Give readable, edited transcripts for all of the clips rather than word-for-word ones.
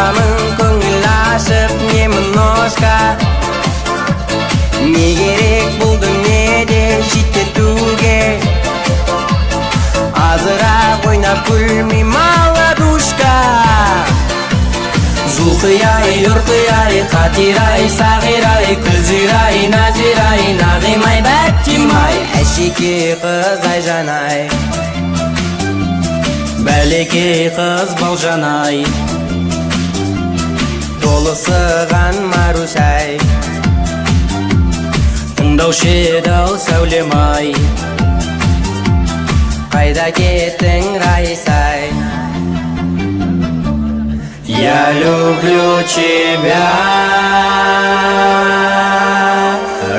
табамын көңіл ашып немножко. Не керек бұл дүниеде життетуге, азырақ ойнап күлмей маладушка. Зулқияй, үрқияй, қатирай, сағирай, күлзирай, назирай, нағимай, бәттимай, әшекей қыз айжанай, бәлекей қыз балжанай, толысыған марусай, тыңдаушы еді-ау сәулем-ай, қайда кеттің Раисай? Я люблю тебя,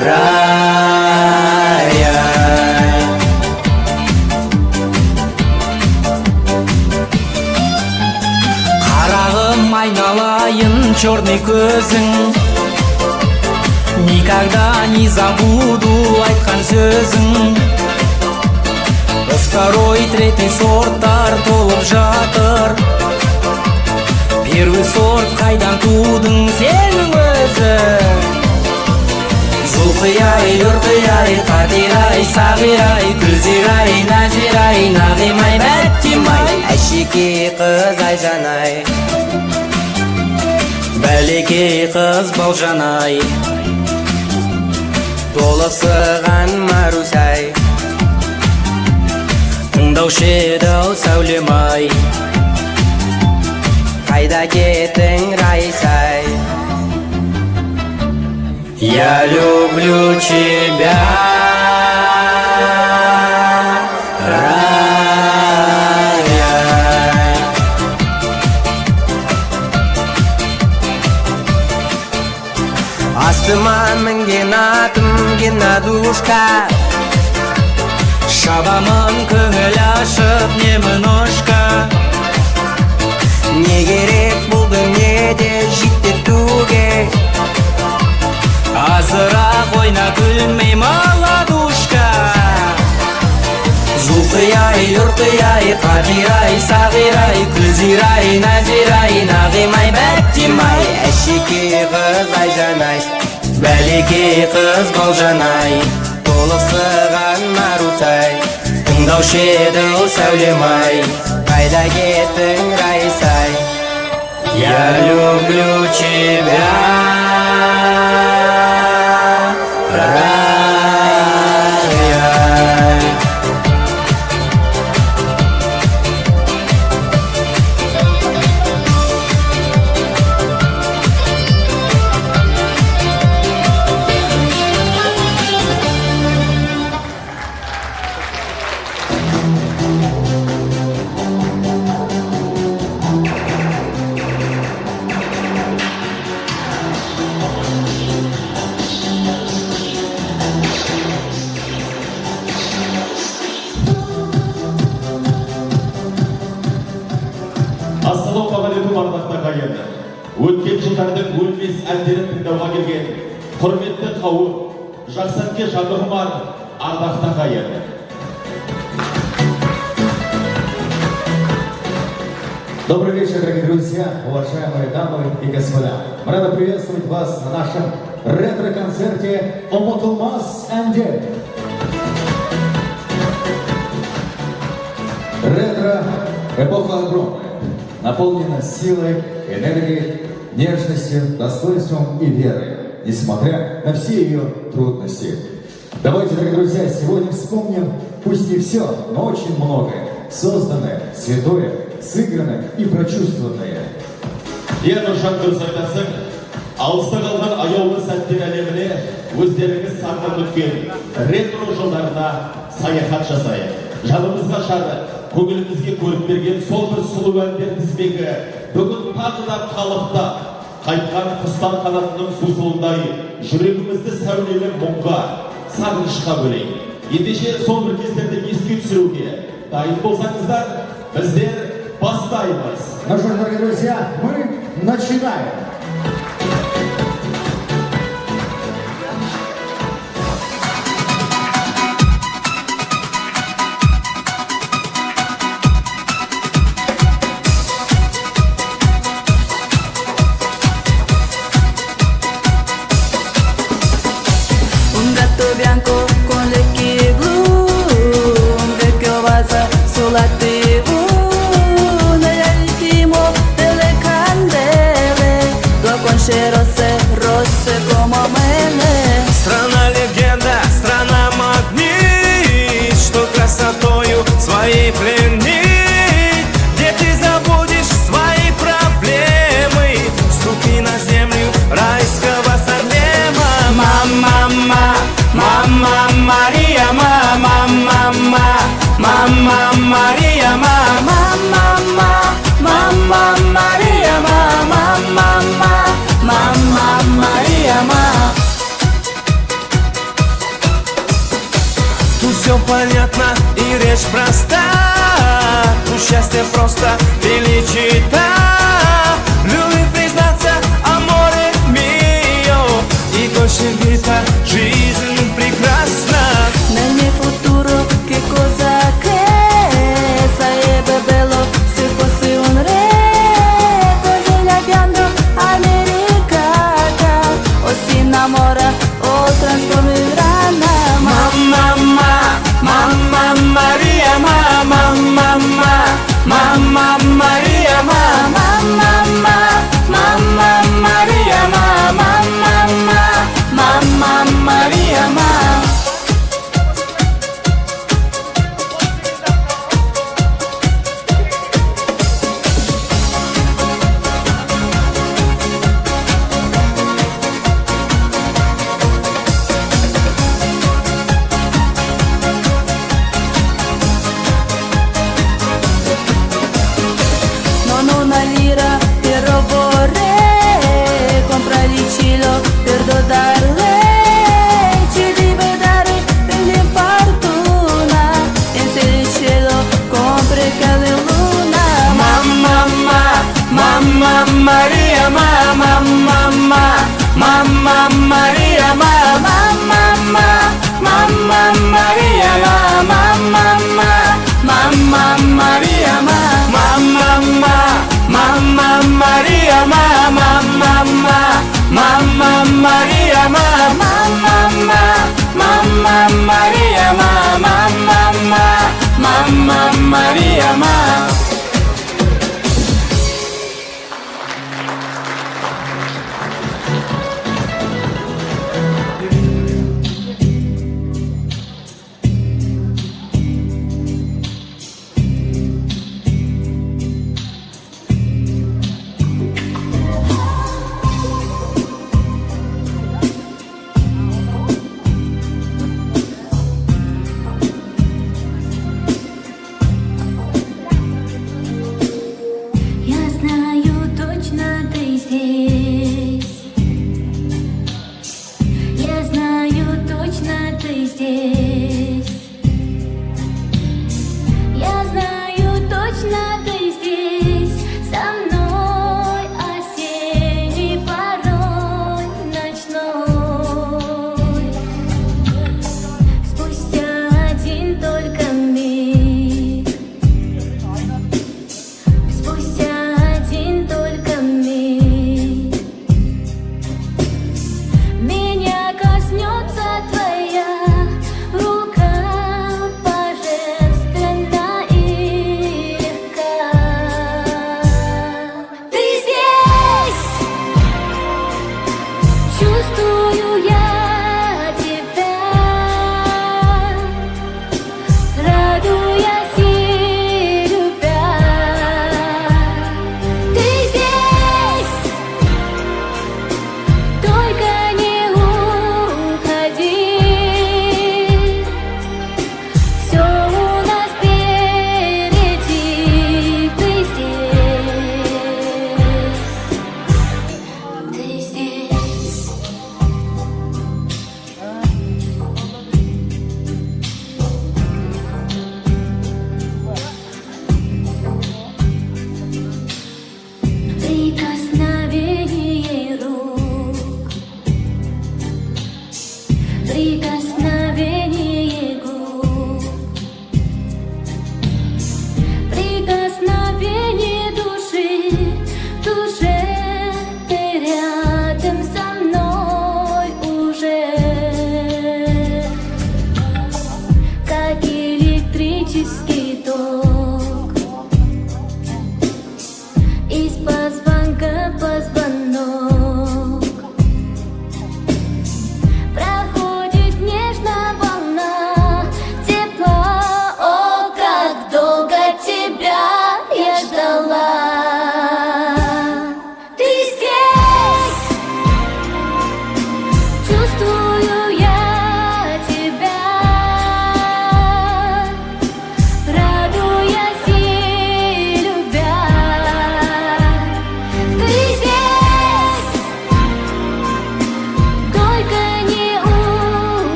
Рая. Қарағым айналайын черный көзің, никогда не забуду айтқан сөзің. Второй, третий сорттар толып жатыр, первый сорт қайдан тудың сенің өзің? Зулқияй, үрқияй, қатирай, сағирай, күлзирай, назирай, нағимай, бәттимай, әшекей қыз айжанай, бәлекей қыз балжанай, толысыған марусай, тыңдаушы еді-ау сәулем-ай, қайда кеттің Раисай? Я люблю тебя, Рая. Астыма мінген атым Геннадушка, шабамын көңіл ашып немножко. Не керек бұл дүниеде життетуге, азырақ ойна күлмей маладушка. Зулқияй, үрқияй, қатирай, сағирай, күлзирай, назирай, нағимай, бәттимай, әшекей қыз айжанай, бәлекей қыз балжанай, толысыған марусай, тыңдаушы еді-ау сәулем-ай, қайда кеттің Раисай? Я люблю тебя, Рая. Ассалаумағалейкум ардақты ағайындар. Өткен жылдардың өлмес әндерін тыңдауға келген құрметті қауым, жақсанке жаны құмар ардақты ағайындар. Добрый вечер, дорогие друзья, уважаемые дамы и господа. Мы рады приветствовать вас на нашем ретро-концерте «Ұмытылмас әндер». Ретро – эпоха огромная, наполнена силой, энергией, нежностью, достоинством и верой, несмотря на все ее трудности. Давайте, дорогие друзья, сегодня вспомним, пусть не все, но очень многое, созданное, святое, сыгранное и прочувствованное. Ең нұржан дұрыс айтасың, алыста қалған аяулы сәттер әлеміне өздеріңіз сағынып өткен ретро жылдарына саяхат жасайық. Жанымызға шары, көңілімізге көріп берген сол бір сұлу әндер тізбегі бүгін тағы да қалыпта қайтқан құстан қанатының сусылындай жүрегімізді сәулелі мұңға, сағынышқа бөлейік. Ендеше сол бір кездерді еске түсіруге дайын болсаңыздар, біздер бастаймыз. Ну что ж, дорогие друзья, мы начинаем. Наши росы como мене. Страна легенда, страна магнит, что красотою своей пленит. Где ты забудешь свои проблемы, ступи на землю райского Сарлема. Мама, мама, Мария, мама, мама, Мария, мама, мама, Мария, мама, мама, Мария, мама. Тут все понятно и речь проста. Тут счастье просто величита. Любит признаться аморе мио. И дольше вита жизнь прекрасна. Nel futuro che cosa che sarebbe bello se fossi un re. Così la pianto americana. O si innamora o trasforma in rana. Mamma Maria, mamma Maria, mamma Maria, mamma Maria, mamma. Non una lira però vorrei comprare il cielo per dotarle. Ci deve dare delle fortuna e se il cielo compre cada luna. Mamma Maria, mamma Maria, mamma Maria, mamma Maria, mamma Maria, mamma Maria, mamma Maria, mamma Maria, mamma.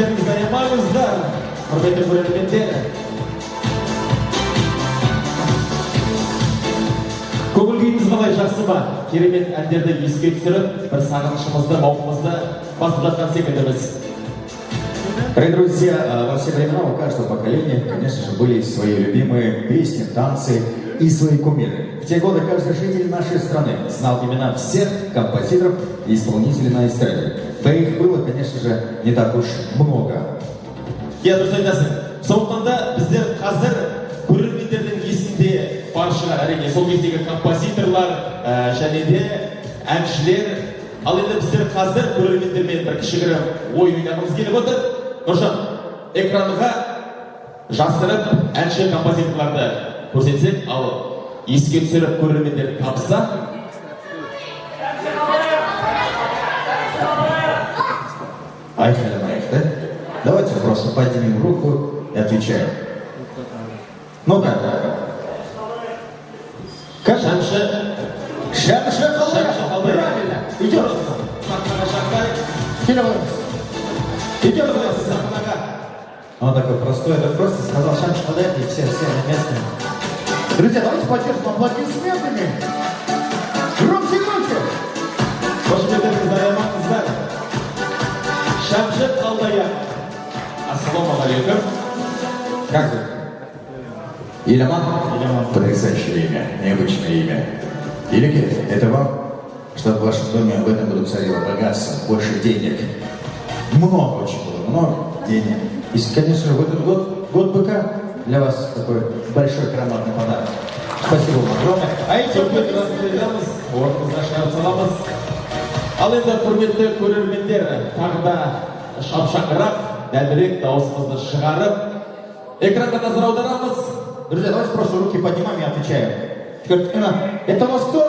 Рахметтеріңізді аямаңыздар, құрметті көрермендер. Көңіл күйіңіз қалай, жақсы ма? Керемет әндерді еске түсіріп, бір сағынышымызды, мауқымызды басып жатқан секілдіміз. Дорогие друзья, во все времена у каждого поколения, конечно же, были свои любимые песни, танцы и свои кумиры. В те годы каждый житель нашей страны знал имена всех композиторов и исполнителей на эстраде. Да их было, конечно же, не так уж много. Я дұрыс айтасың. Сондықтан да біздер қазір көрермендердің есінде бар шығар, әрине сол кездегі композиторлар және де әншілер. Ал енді біздер қазір көрермендермен бір кішігірім ой ойнағымыз келіп отыр. Нұржан, экранға жасырып әнші композиторларды көрсетсек, ал еске түсіріп көрермендерді тапса. Айхали, да? Давайте просто поднимем руку и отвечаем. Ну как? Как? Шамшы. Шамшы қалай? Правильно. Идем. Сахнаға шақырайық. Идем. Сахнаға. Он такой простой, это просто сказал Шамшы қалай, и все на месте. Друзья, давайте поддержим аплодисментами. Громче. Қошеметтеріңізді аямаңыздар. Шамшы қалдаяқ. Ассалаумағалейкум. Как вы? Иляман? Потрясающее имя, необычное имя. Великий, это вам, чтобы в вашем доме в этом году царило богатство, больше денег. Много очень было, много денег. И, конечно же, в этот год быка, для вас такой большой громадный подарок. Спасибо вам огромное. А эти Ал енді құрметті көрермендер, тағы да шапшаңырақ, дәлірек дауысымызды шығарып, экранға назар аударамыз. Друзья, давайте просто руки поднимаем и отвечаем. Это у вас кто?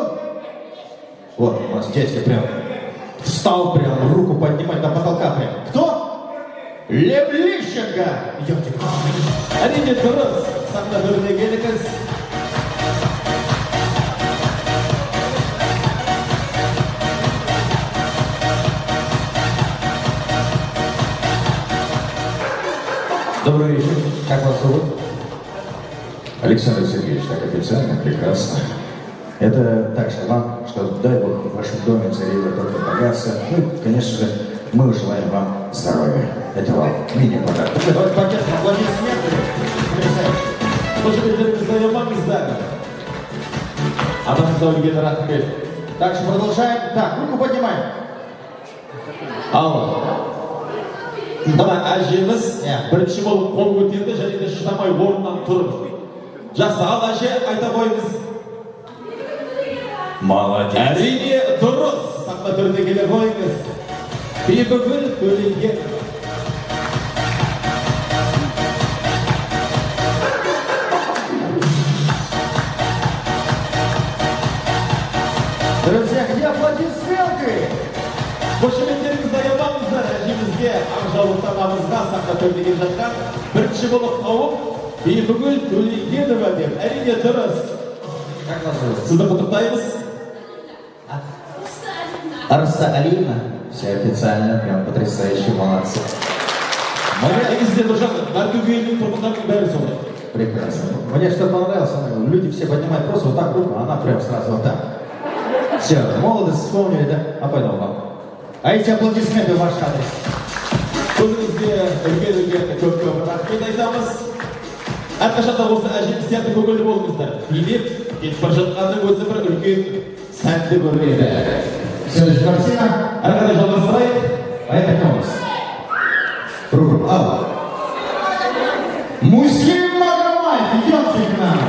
Вот, у нас дядька прям встал прям, руку поднимать до потолка прям. Кто? Лев Лещенко! Идемте. Әрине дұрыс, сахна төріне келіңіз. Добрый вечер. Как вас зовут? Александр Сергеевич, так официально, прекрасно. Это так же вам, что дай Бог в вашем доме царило только богатство. Ну, конечно же, мы желаем вам здоровья. Это вам мини-подарок. Давайте поддержим аплодисменты. Қошеметтеріңізді аямаңыздар. Адамызда өлген рахмет. Так что продолжаем. Так, руку поднимаем. Ал. Мына әжеміз бірінші болып қол көтерді және де шыдамай орнынан тұрып. Жақсы, ал әже айта қойыңыз. Молодец. Әрине дұрыс. Сахна төріне келе қойыңыз. Бибігүл Төлеген. Друзья, где аплодисменты? Қошеметтеріңізді аямаңыздар, әжемізге ақжаулықтамамызға сахна төріне келе жатқан бірінші болып қауып Бибігүл Төлегенова деп. Әрине дұрыс. Как вас зовут? Сізді құттықтаймыз. Арса Алина. Все официально, прям потрясающе, молодцы. Негізінде Нұржан, Наркөгейдің тұрғындарының бәрі солай. Прекрасно. Мне что понравилось, люди все поднимают просто вот так руку, а она прям сразу вот так. Все, молодость вспомнили, да? А пойдем вам. А эти аплодисменты в ваш адрес. Көзіңізге үлкен көп рахмет айтамыз. Әрқашан да осы әжем сияқты көңілді болыңыздар. Билеп, кетіп бара жатқанның өзі бір үлкен сәтті көрінеді. Следующая картина. Әрі қарай жалғастырайық. А это кто у нас? Руку. Муслим Магомаев, идемте к нам.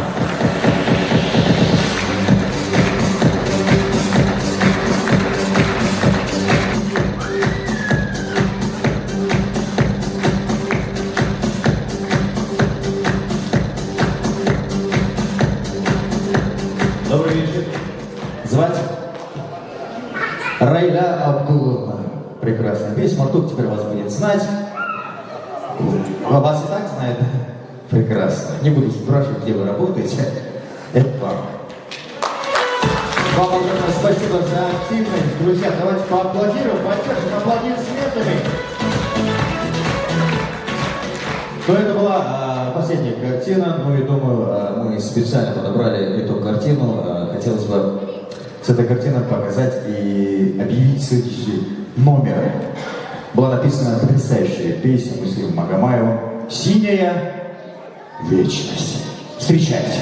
Добрый вечер. Звать? Райля Абдуловна. Прекрасная песня. Артур теперь вас будет знать. Вас и так знает. Прекрасно. Не буду спрашивать, где вы работаете. Это вам. Вам огромное спасибо за активность. Друзья, давайте поаплодируем, поддержим аплодисментами. Но это была последняя картина, ну и думаю, мы специально подобрали эту картину. Хотелось бы с этой картиной показать и объявить следующий номер. Была написана потрясающая песня Муслима Магомаева «Синяя вечность». Встречайте.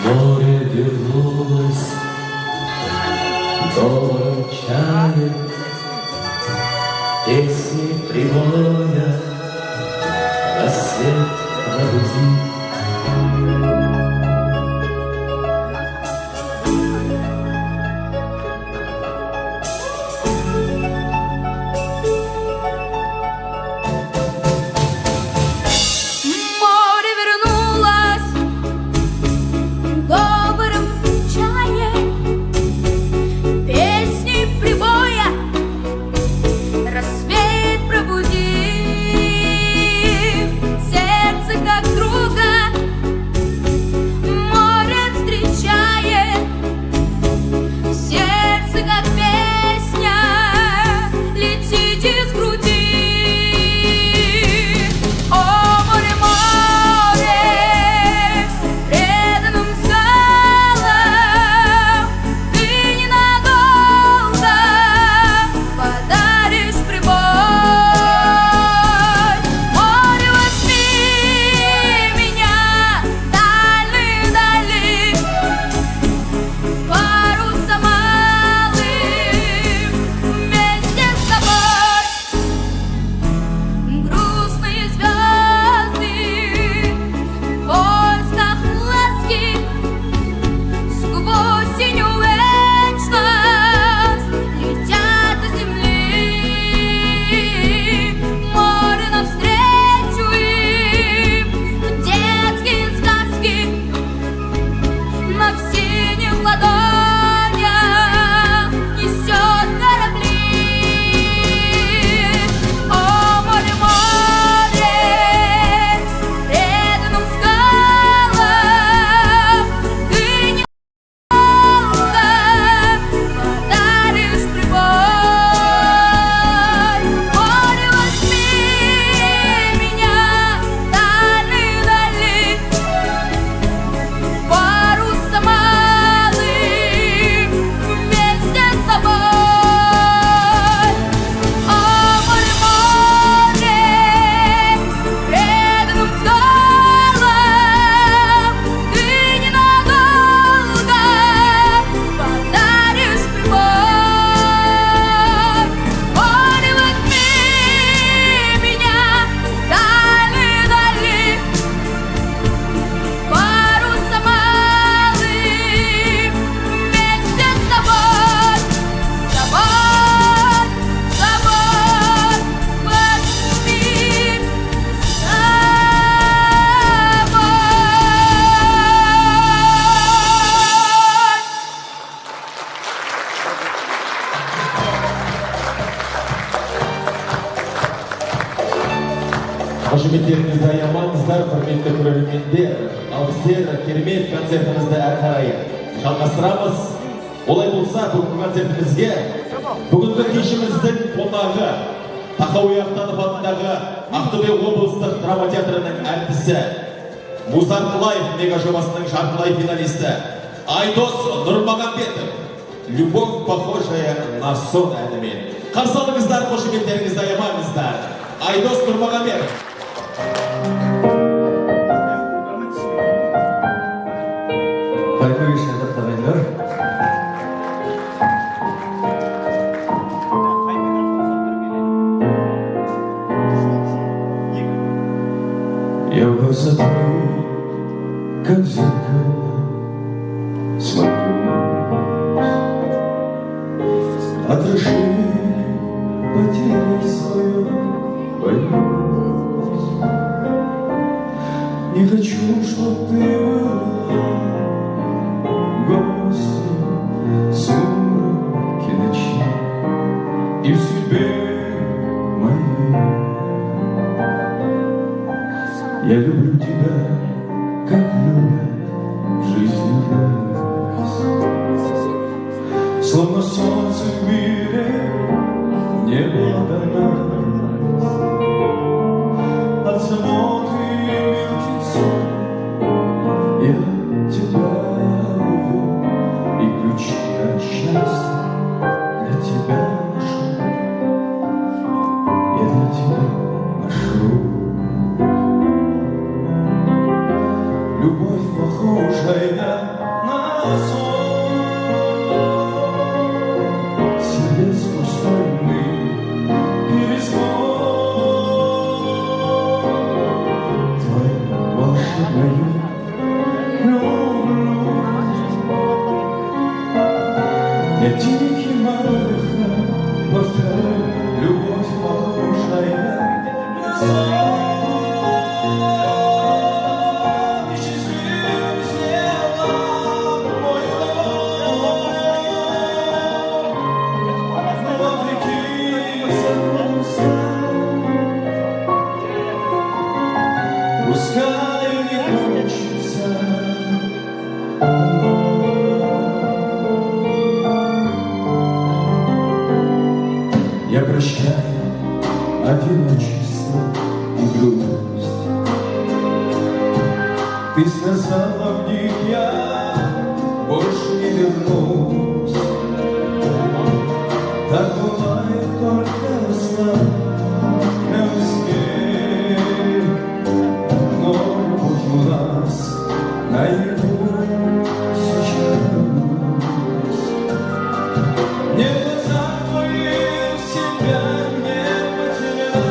Море вернулось, долгом чае, песни прибоя, рассвет пробудит. Море вернулось добрым чаем, песни прибоя, рассвет пробудив, сердце как друга море встречает, сердце как песня летит из груди. О, море, море, преданным скалам ты ненадолго подаришь прибой. Море, возьми меня дальние дали, парусом малым вместе с собой. Грустные звезды в поисках ласки сквозь синюю вечность летят до земли. Море навстречу им детские сказки на синих ладонях несет корабли. О, море, море, преданным скалам ты недолго подаришь прибой. Море, возьми меня дальние дали, парусом малым вместе с собой. О, море, море, преданным скалам ты ненадолго подаришь прибой. Море, возьми меня дальние дали, парусом малым вместе с собой, с собой, с собой, возьми с собой. Қошеметтеріңізді аямаңыздар, құрметті көрермендер. Ал біздер керемет концертімізді әрі қарай жалғастырамыз. Олай болса, бүгінгі концертімізге бүгінгі кешіміздің қонағы Тахауи Ахтанов атындағы Ақтөбе облыстық драма театрының әртісі, Музарт Лайф мега жобасының жартылай финалисті Айдос Нұрмағамбетов «Любовь, похожая на сон» әнімен. Қарсы алыңыздар, қошеметтеріңізді аямаңыздар. Айдос Нұрмағамбетов. Байқау шәкірттарыңдар. Я в глаза твои, как в зеркало, смотрю. Отражение потерять свое боюсь. Не хочу, чтоб ты была гостьей сумраки ночи и в судьбе моей. Я люблю тебя, как любят в жизни раз. Словно солнце в мире не было до нас. похожая на сон. Сердец пустынный перезвон. Твою волшебную люблю. Я тихий махом повторяю, любовь похожая на сон. Пускай не кончится. Я прощаю одиночество и грусть. Ты сказала в них, я больше не вернусь. Так бывает только в снах, на весне. Но любовь у нас наяву сейчас. Не глаза твои в себя не потерять.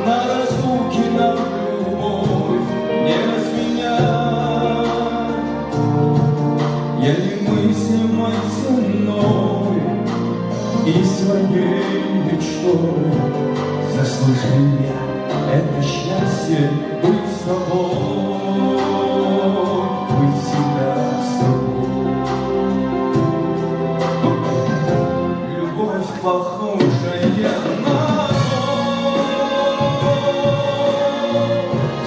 На разлуки нам любовь не разменять. Я немыслимой ценой и своей мечтой заслужил я это счастье быть с тобой, быть всегда с тобой. Любовь похожая на сон,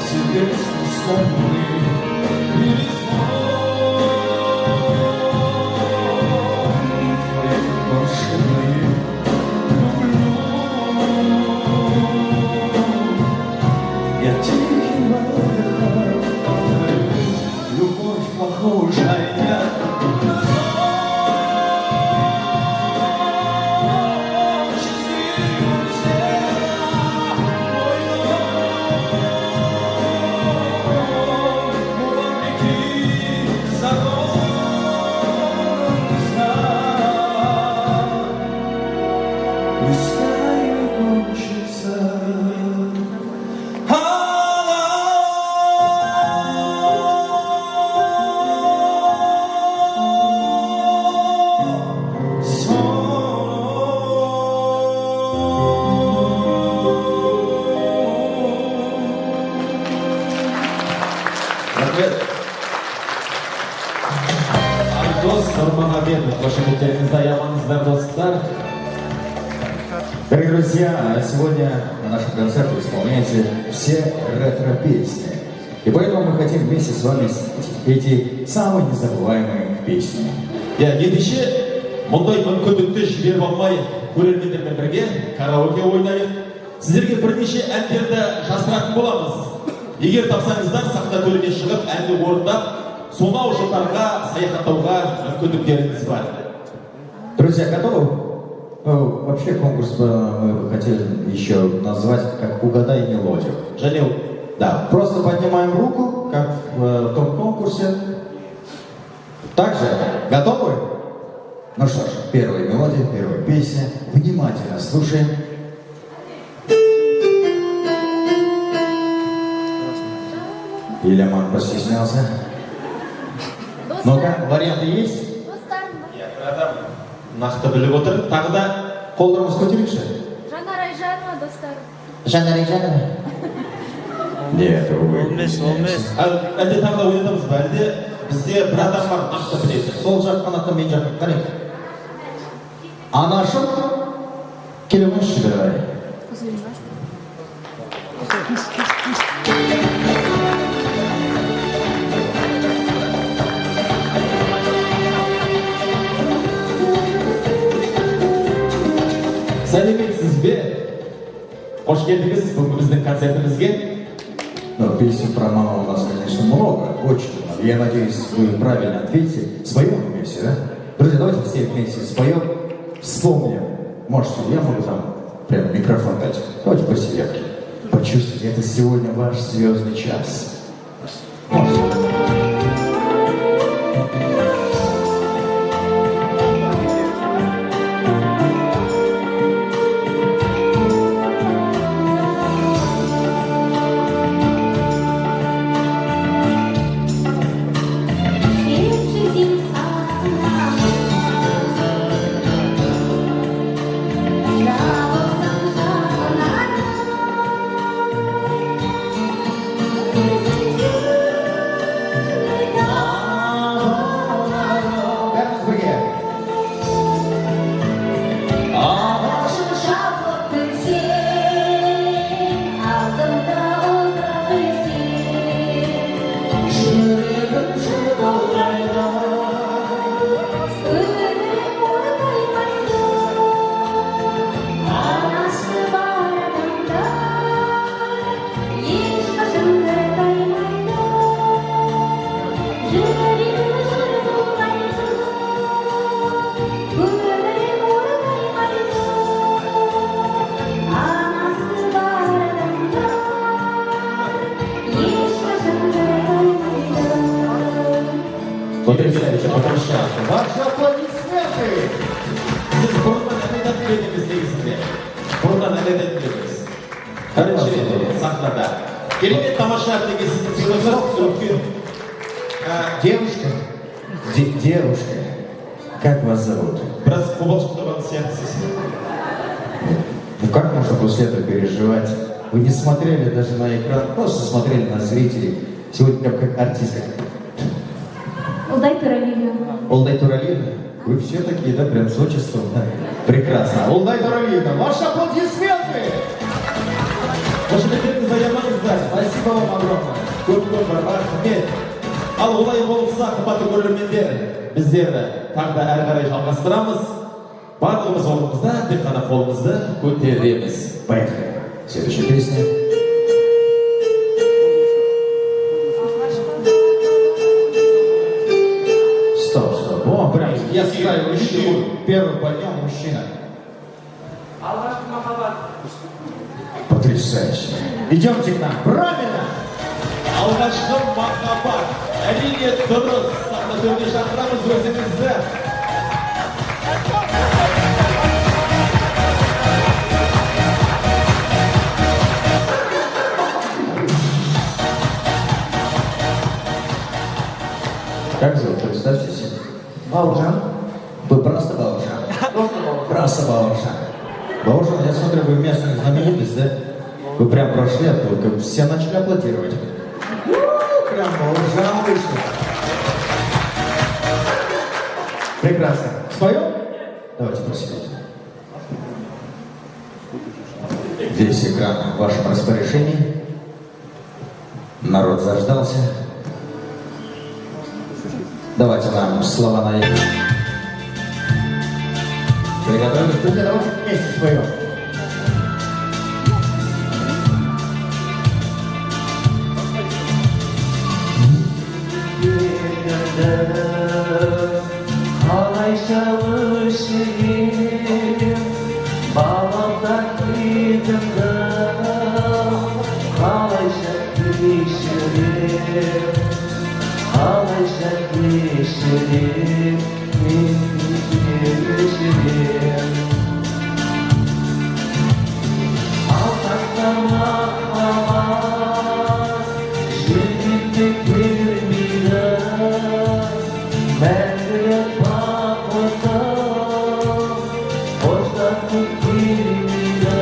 сердец пустынный перезвон. Твои волшебные люблю. Я тихий махом повторю, любовь похожая на сон. Счастливым сделала мой дом, вопреки законам сна. Пускай не кончится. Ардос Нурмагомедов, қошеметтеріңізді аямаңыздар, достар. Дорогие друзья, сегодня на нашем концерте исполняются все ретро-песни. И поэтому мы хотим вместе с вами спеть эти самые незабываемые песни. Ендеше, мұндай мүмкіндікті жіберіп алмай, көрермендермен бірге караоке ойнайық. Сіздерге бірнеше әндерді жасыратын боламыз. Егер тапсаңыздар, сахна төріне шығып, әнді орындап, сонау жылдарға саяхаттауға мүмкіндіктеріңіз бар. Друзья, готовы? Ну, вообще конкурс мы хотели еще назвать как «Угадай мелодию». Жанил, Да, просто поднимаем руку, как в том конкурсе. Также готовы? Ну что ж, первая мелодия, первая песня. Внимательно слушаем. Ильяман постеснялся. Ну-ка, варианты есть? нақты біліп отыр. Тағы да Қолдарыңыз көтеріңізші. Жанар Айжанова, достар. Жанар Айжанова? Нет, увы. әлде тағы да ойнатамыз ба? Әлде бізде бір адам бар, нақты біледі. Сол жақ қанаттан мен жаққа қарай. Анашым, келіңізші бері. Сәлеметсіз бе? Қош келдіңіз бүгінгі біздің концертімізге. Но песен про маму у нас, конечно, много, очень много. Я надеюсь, вы правильно ответите. Споем вместе, да? Друзья, давайте все вместе споем, вспомним. Можете, я могу там прям микрофон дать. Давайте посерьезки. Почувствуйте, это сегодня ваш звездный час. Потрясающе, потрясающе. Ваши аплодисменты! Siz buradan neden dediniz değilsiniz? Buradan neden dediniz? Kardeşim, sahnada. Kelime tamaşa ettiğinizin sınırlar sürükün. Девушка, девушка, как вас зовут? Biraz kıvılcımdan sertsiz. Ну как можно после этого переживать? Вы не смотрели даже на экран, просто смотрели на зрителей. Сегодня прям как артистка. Улдай Туралиевна. Олдай Туралиевна, вы все такие, да, прям с отчеством, да? Прекрасно. Олдай Туралиевна, ваши аплодисменты! Hoşunuzdaki zayamanızlar. Спасибо вам огромное. Көп рахмет. Ал олай болса, қымбатты көрермендер, біздер тағы да әрі қарай жалғастырамыз. Барлығымыз орнымызда тек қана қолымызды көтереміз. Поехали. Следующая песня. Стоп. О, прям я сыграю мужчину. Первый подъем мужчина. Потрясающе. Идемте к нам. Правильно! Алғашқы махаббат, әрине дұрыс. Сахна төріне шақырамыз өзіңізді. Как зовут? Представьтесь. Бауыржан. Вы просто Бауыржан? Просто Бауыржан. Бауыржан, я смотрю, вы местная знаменитость, да? Вы прям прошли оттуда, как все начали аплодировать. Прям Бауыржан вышел. Прекрасно. Споем? Давайте посидите. Весь экран в вашем распоряжении. Народ заждался. Давайте нам слова на «и». Приготовились? Друзья, давайте вместе споем. Қалай шалышым, баламдақ бетімді, қалайша кешірем, қалайша кешірем, мен кешірем. Алтақтама қалай, жүректе келмейді, мәңгілік бақытым, қоштасып келмейді,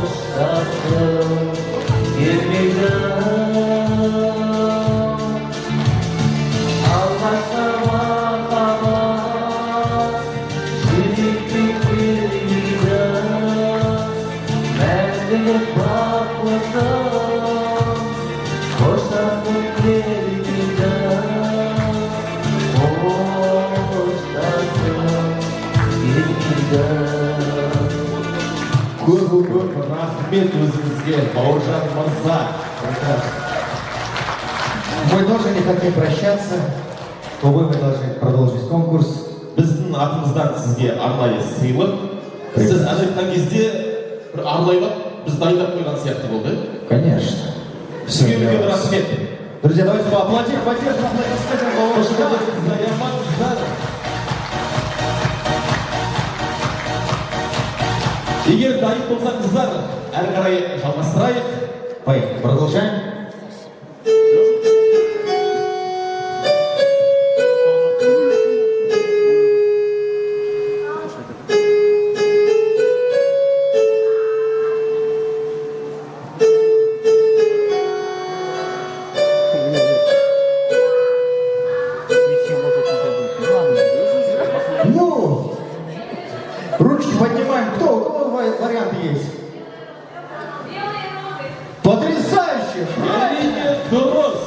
қоштасып келмейді. Алғашқы махаббат, жүректе келмейді, мәңгілік бақытым, қоштасып келмейді, қоштасып келмейді. Көп рахмет өзіңізге, Бауыржан мырза. Мы тоже не хотим прощаться. Увы, мы должны продолжить конкурс. Біздің атымыздан сізге арнайы сыйлық. Сіз ән айтқан кезде бір арнайылап біз дайындап қойған сияқты болды. Конечно. Все Сізге для үлкен вас. рахмет. Друзья, давайте поаплодируем, поддержим аплодисментами Бауыржана. Заямаңыздар. Егер дайын болсаңыздар, әрі қарай жалғастырайық. Поехали, продолжаем. Ну, ручки поднимаем. Кто? У кого варианты есть? Потрясающе! Әрине дұрыс.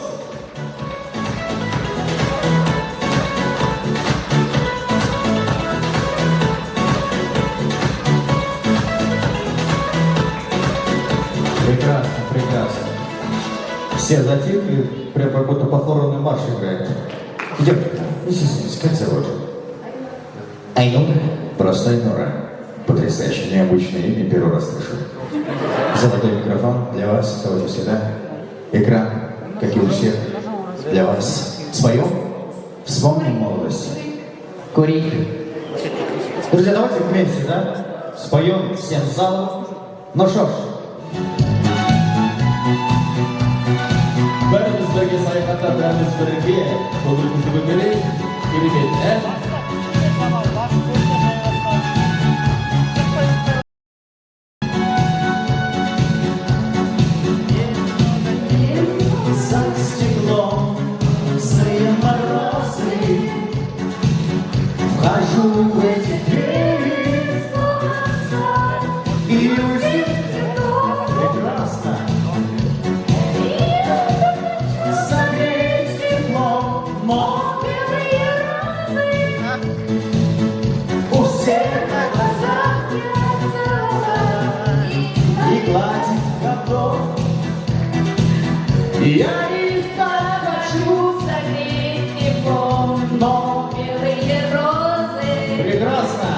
Прекрасно, прекрасно. Все затихли, прям как будто похоронный марш играет. Идем, не стесняйтесь, как зовут? Айнура. Просто Айнура. Потрясающе, необычное имя, первый раз слышу. Золотой микрофон для вас, давайте сюда. Экран, как и у всех. для вас. Споем? Вспомним молодость. Курить. Друзья, давайте вместе, да? Споем всем залом. Ну что ж. Бәріміз бірге саяхатта, бәріміз бірге көңілімізді көтерейік. Керемет ән. За стеклом злые морозы, вхожу в эти двери, и прекрасно. Согреть теплом мог у всех на глазах и гладить готов. Я их так хочу Согреть теплом, но белые розы прекрасно.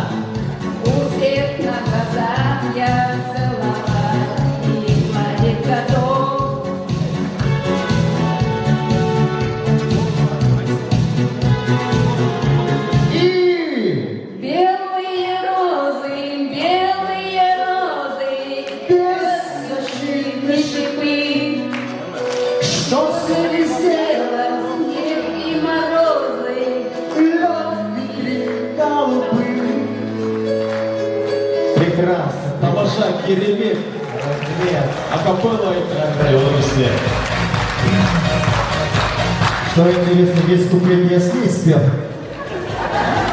у всех на глазах я целовала и гладить готов. И Белые розы, беззащитные шипы, что свистело, снег и морозы, легкие голубы. Прекрасно. Тамаша, керемет. Акапелла и удовольствие. Что интересно, весь куплет я с ней спел.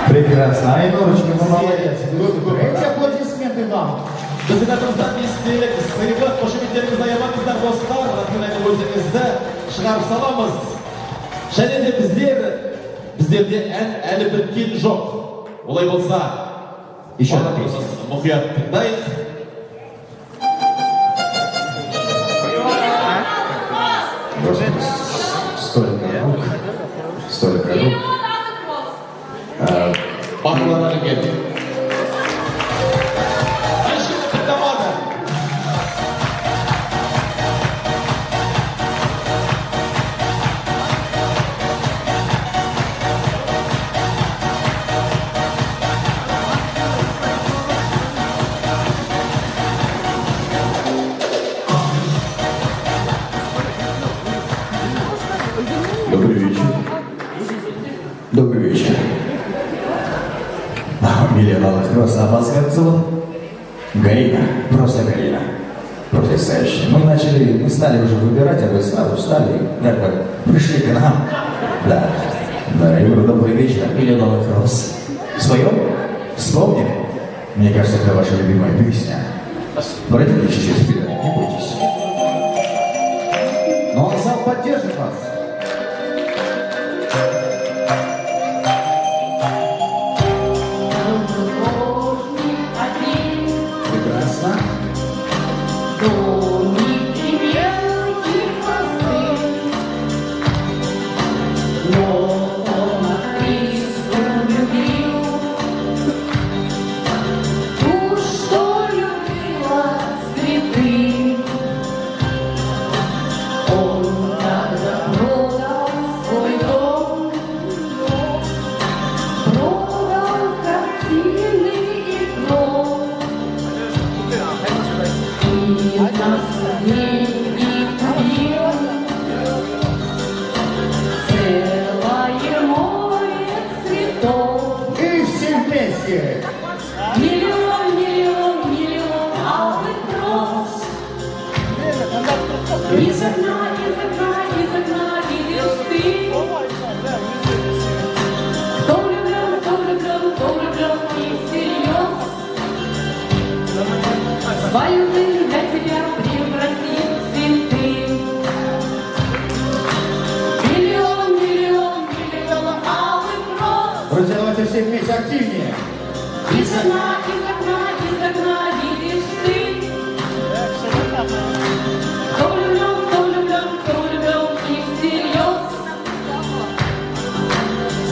Прекрасно. Айнурочка, вы молодец. Эти аплодисменты вам. Біздің естелік сыйлық қошеметтеріңізді аямаңыздар достар, ратқылайды өзіңізді шығарып саламыз. Және де біздерде ән әлі біткен жоқ. Олай болса, Еще маған одна тұрсыз, мұқият тыңдайық. Столько рук. Бақыларына келді. Ешкімді тыңдамады. Добрый вечер. Добрый вечер. Милена Лохроса Абазгардцева. Галина, просто Галина. Потрясающе. Мы стали уже выбирать, а вы сразу встали и как бы пришли к нам. Да. Да, Юра, добрый вечер. Милена Лохрос. Своем? Вспомним? Мне кажется, это ваша любимая песня. Пройдите чуть-чуть вперед, не бойтесь. Ну а зал поддержит вас. Прекрасно. Домики мелкие хвосты, но он актрису любил, ту, что любила цветы. Он тогда продал свой дом, продал картины и гроб. И нас деньги купил целое море цветов. И все вместе. Миллион, миллион, миллион алых роз. Из окна, из окна, из окна видишь ты. Кто влюблен, кто влюблен, кто влюблен и всерьез. Свою жизнь для тебя превратит в цветы. Миллион, миллион, миллион алых роз. Друзья, давайте все вместе активнее. Из окна, видишь ты. Кто влюблен и всерьез.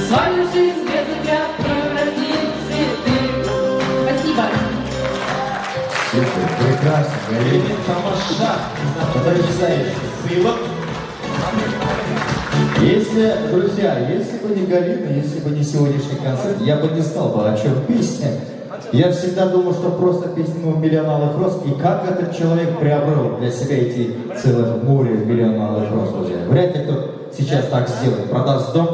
Свою жизнь для тебя превратит в цветы. Спасибо. Супер, прекрасно, Галина. Керемет тамаша. Потрясающий сыйлық. Если, друзья, если бы не Галина, если бы не сегодняшний концерт, я бы не знал бы, о чем песня. Я всегда думал, что просто песня «Миллион алых роз», и как этот человек приобрел для себя эти целое море «Миллион алых роз», друзья. Вряд ли кто сейчас так сделает, продаст дом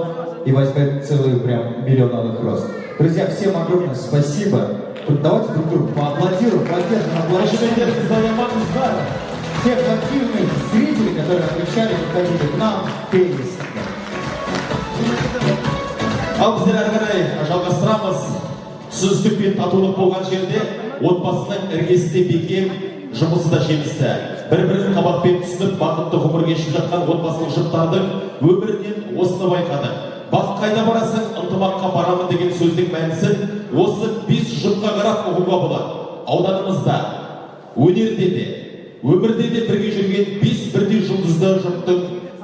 и возьмет целую прям «Миллион алых роз». Друзья, всем огромное спасибо. Давайте друг другу поаплодируем, поддержим, аплодисменты. Всех активных зрителей, которые отвечали, подходили к нам, пели. Ал біздер әрі қарай жалғастырамыз. Түсіністік пен татулық болған жерде отбасының іргесі бекем, жұмысы да жемісті. Бір-бірін қабақпен түсініп, бақытты ғұмыр кешіп жатқан отбасылық жұптардың өмірінен осыны байқадық. Бақ қайда барасың, ынтымаққа барамын деген сөздің мәнісін осы 5 жұпқа қарап ұғуға болады. Ауданымызда, өнерде де, өмірде де бірге жүрген 5 бірдей жұлдызды жұптың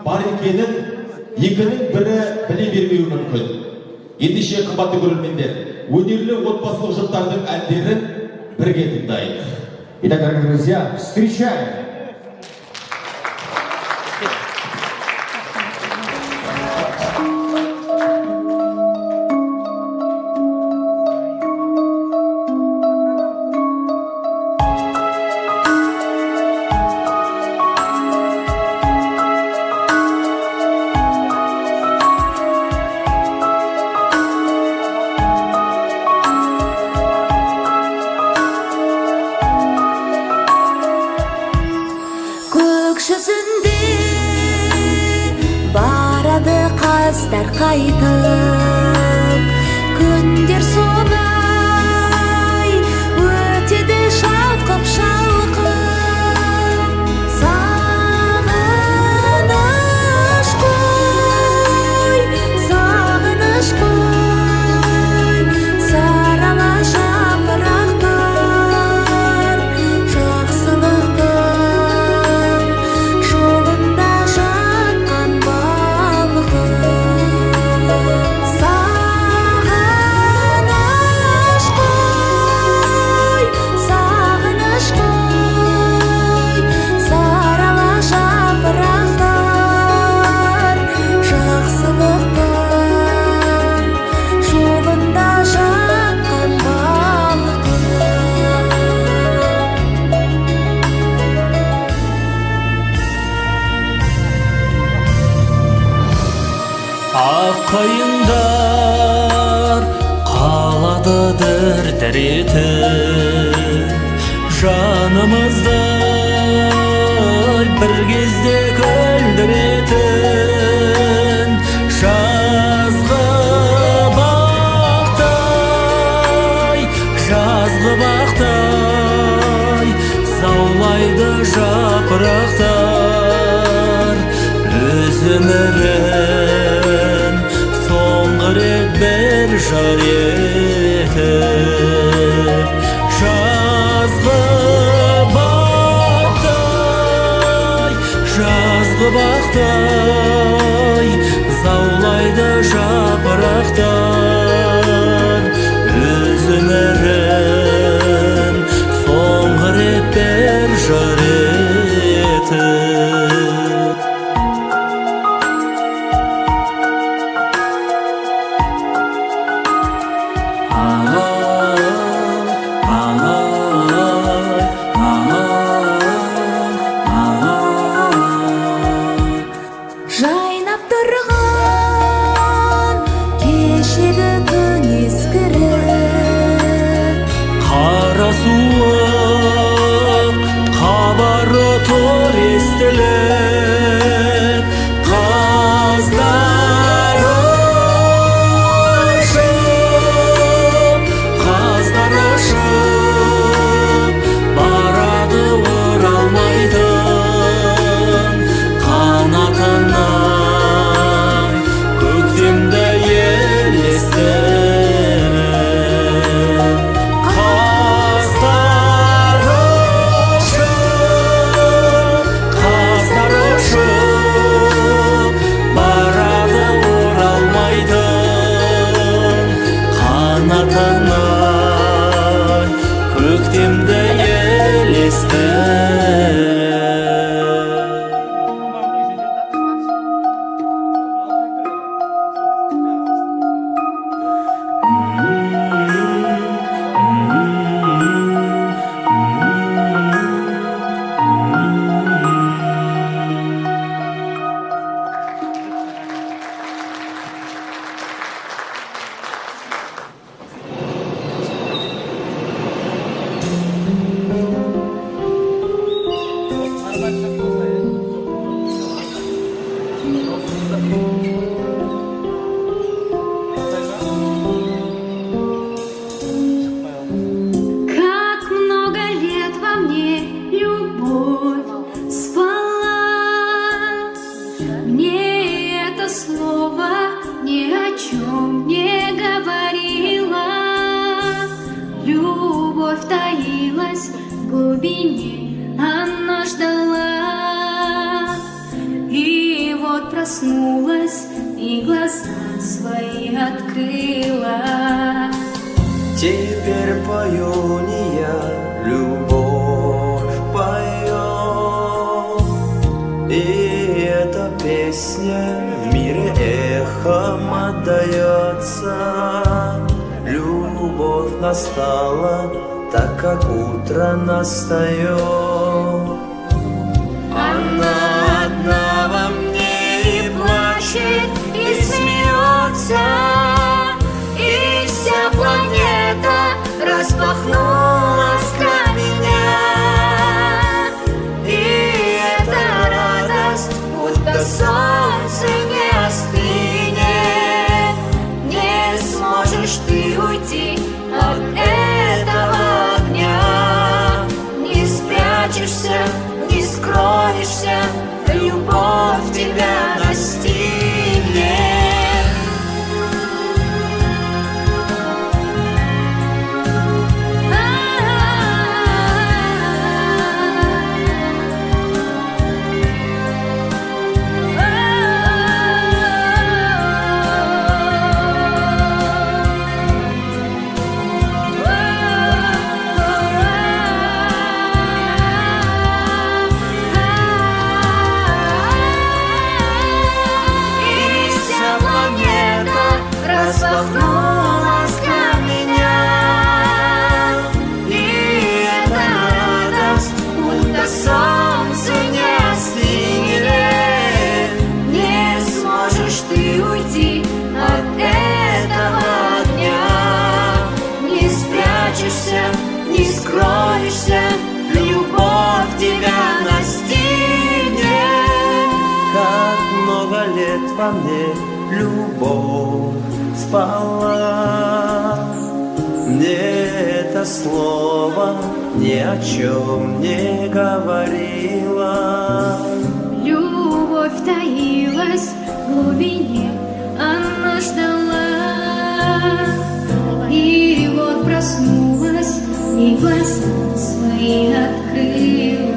бар екенін екінің бірі біле бермеуі мүмкін. Ендеше қымбатты көрермендер, өнерлі отбасылық жұптардың әндерін бірге тыңдайық. Итак, дорогие друзья, встречаем! Көкшісінде барады қаздар қайтып, күндер солай өтеді шалқып-шалқып. Сағыныш қой, сарала жапырақтар, жақсылықтың жолында жатқан балқып. Сағыныш қой, сарала жапырақтар, жақсылықтың жолында жатқан балқып. Ақ қайыңдар қалады дір-дір етіп, жанымызды бір кезде күлдіретін. Жазғы бақтай заулайды жапырақтар, өз өмірін соңғы рет бір жар етіп. Жазғы бақтай заулайды жапырақтар, өз өмірін соңғы рет бір жар етіп. Жайнап тұрған Как много лет во мне любовь спала. Мне это слово ни о чем не говорило. Любовь таилась в глубине, она ждала. И вот проснулась и глаза свои открыла. Теперь пою не я, любовь поет. И эта песня в мире эхом отдается. Любовь настала, так как утро настает. Она одна во мне и плачет, и смеется. И вся планета распахнулась для меня. И эта радость, будто солнце не остынет. Не сможешь ты уйти от этого огня. Не спрячешься, не скроешься, любовь тебя настигнет. Распахнулась для меня. И эта радость, будто солнце не остынет. Не сможешь ты уйти от этого огня. Не спрячешься, не скроешься, любовь тебя настигнет. Как много лет во мне любовь спала. Мне это слово ни о чем не говорило. Любовь таилась в глубине, она ждала. И вот проснулась и глаза свои открыла.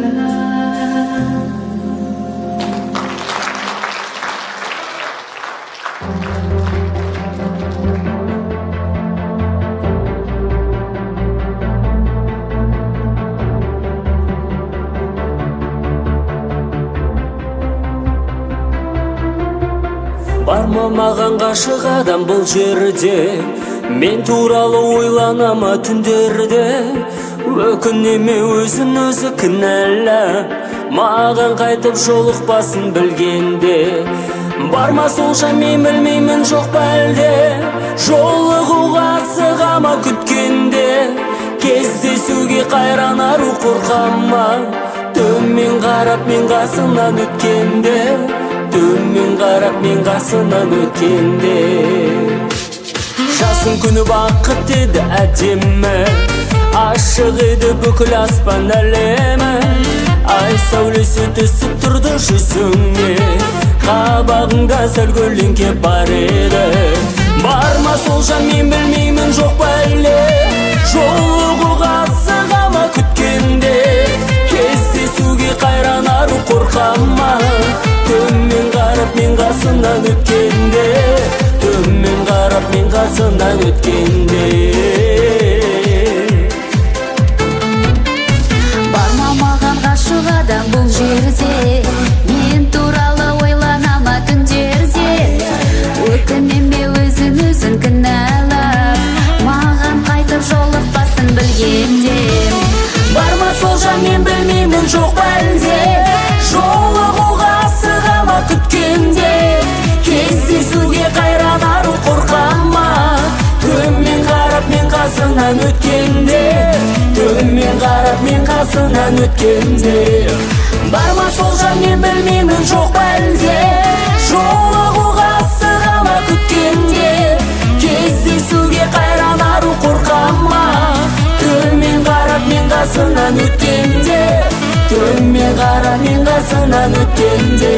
Барма маған ғашық адам бұл жерде, мен туралы ойланама түндерде. Өкінеме өзін өзі кінәлап, маған қайтып жолықпасын білгенде. Барма солша мен білмеймін жоқ па әлде, жолығуға асығама күткенде. Кездесуге қайран ару қорқама, төмен қарап мен қасынан өткенде. Төмен қарап мен қасынан өткенде. Жасын күні бақыт еді әдемі, ашық еді бүкіл аспан әлемі. Ай сәулесі түсіп тұрды жүзіңе, қабағыңда сәл көлеңке бар еді. Барма сол жан мен білмеймін жоқ па әлде, жолығуға асығама күткенде. Кездесуге қайран ару қорқама, төмен қарап мен қасынан өткенде. Төмен қарап мен қасынан өткенде. Барма маған ғашық адам бұл жерде, мен туралы ойланама түндерде. Өкінеме өзін өзін кінәлап, маған қайтып жолықпасын білгенде. Барма сол жан мен білмеймін жоқ па әлде, жолығуға асығама күткенде. Кездесуге қайран ару қорқама, төмен қарап мен қасынан өткенде. Төмен қарап мен қасынан өткенде. Барма сол жан мен білмеймін жоқ па әлде, қасынан өткенде.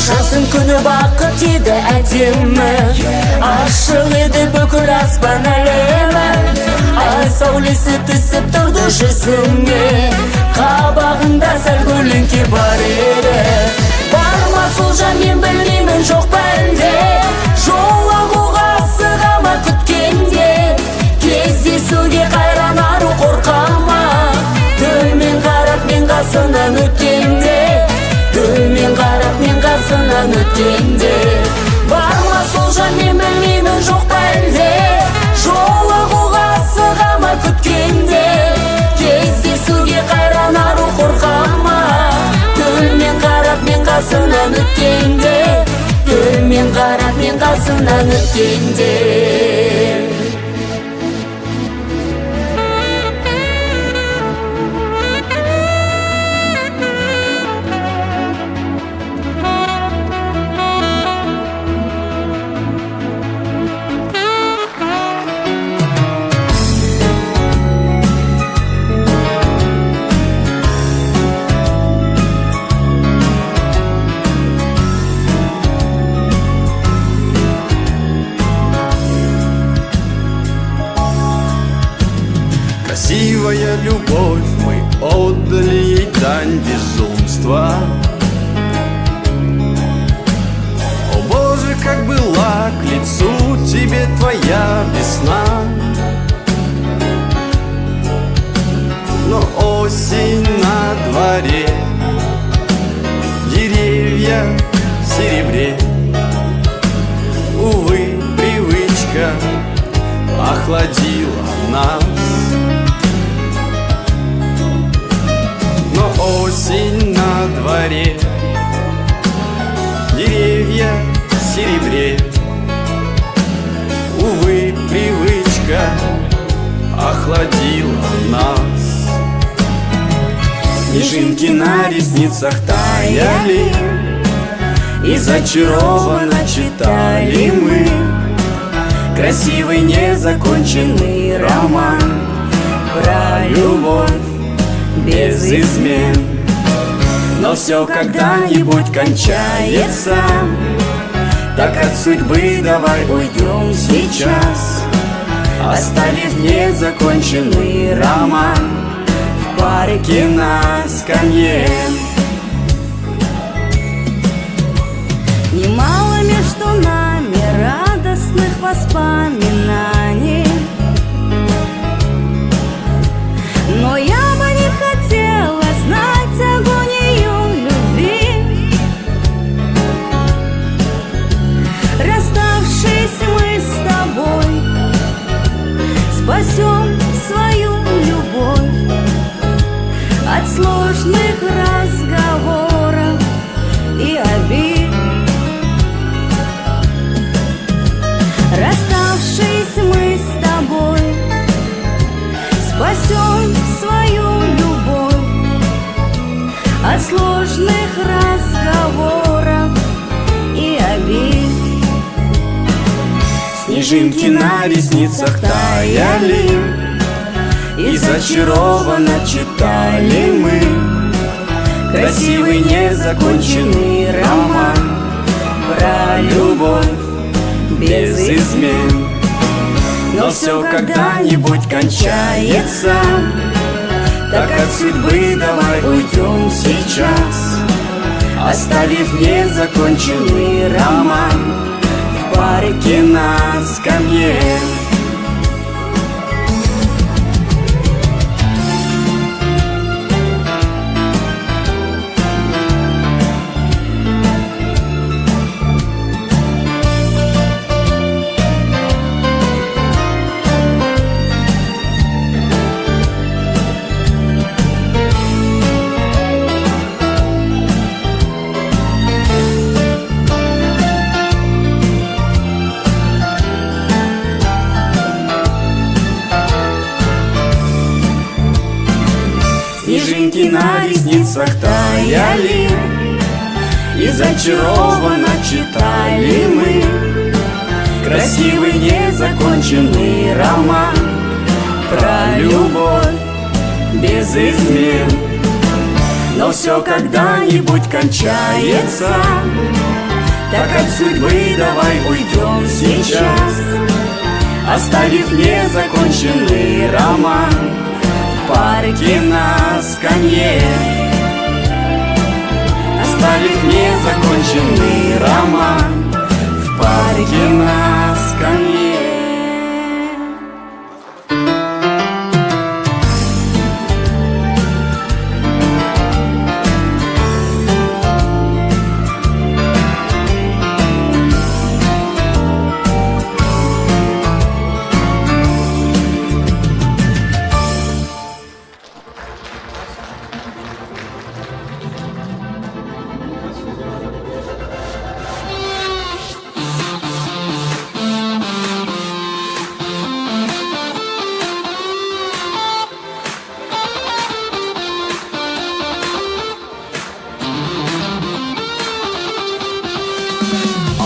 Жазың күні бақыт еді әдемі, ашық еді бүкіл аспан әлемі. Ай сәулесі түсіп тұрды жүзіңе, қабағыңда сәл көлеңке бар еді. Бар ма сол жан мен білмеймін, жоқ па әлде, жолығуға асыға ма күткенде, кездесуге қайран ару қорқа ма, төмен қарап мен қасынан өткенде, төмен қарап мен қасынан өткенде. Бар ма сол жан мен білмеймін, жоқ па әлде, жолығуға асыға ма күткенде, кездесуге қайран ару қорқа ма, төмен қарап мен қасынан өткенде, төмен қарап мен қасынан өткенде. Красивая любовь, мы отдали ей дань безумства. О Боже, как была к лицу тебе твоя весна. Но осень на дворе, деревья в серебре. Увы, привычка охладила нас. Но осень на дворе, деревья в серебре. Увы, привычка охладила нас. Снежинки на ресницах таяли, и зачарованно читали мы красивый незаконченный роман про любовь без измен. Но все когда-нибудь кончается, так от судьбы давай уйдем сейчас, оставив незаконченный роман в парке на скамье. Немало между нами радостных воспоминаний, но я бы не хотела знать агонию любви. Расставшись мы с тобой, спасем свою любовь от сложных разговоров и обид. Расставшись мы с тобой, спасем свою любовь от сложных разговоров и обид. Снежинки на ресницах таяли, и зачарованно читали мы красивый незаконченный роман про любовь без измен. Но все когда-нибудь кончается, так от судьбы давай уйдем сейчас, оставив незаконченный роман в парке на скамье. на ресницах таяли, и зачарованно читали мы красивый незаконченный роман про любовь без измен. Но все когда-нибудь кончается, так от судьбы давай уйдем сейчас, оставив незаконченный роман в парке на скамье. Оставив незаконченный роман в парке на скамье.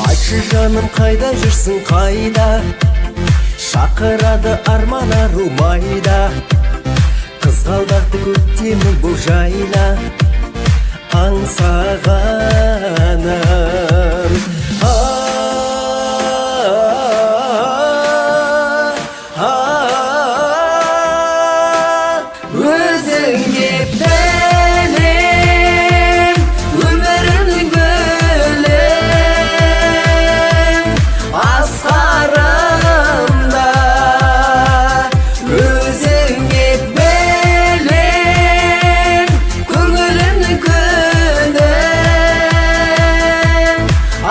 Айтшы жаным қайда жүрсің қайда, шақырады арман арумайда. Қызғалдақты көктемнің бұл жайна аңсағаным. Өзіңе бәлем, өмірімнің гүлі, асқарымда. Өзіңе бәлем, көңілімнің күні,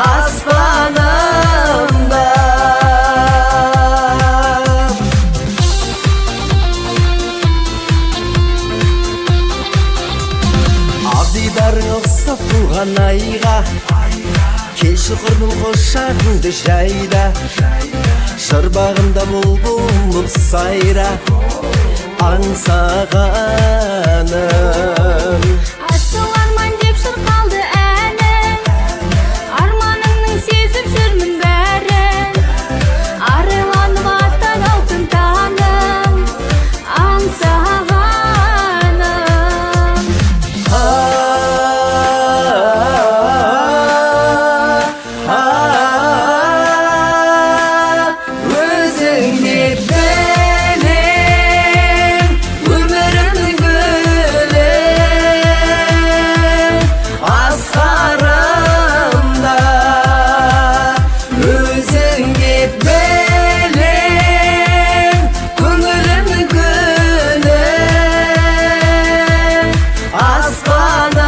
аспанымда. Абдидарың ұқсап туған айға, келші құрдың қошағыңды жайда. Шырбағымда бұлбұл сайра аңсағаным. Асыл арман деп шырқалды әнім, арманыңның сезіп жүрмін бәрін. Арыланып аттан алтын таным, аңсағаным. Өзіңе бәлем, өмірімнің гүлі, асқарымда. Өзіңе бәлем, көңілімнің күні, аспанымда.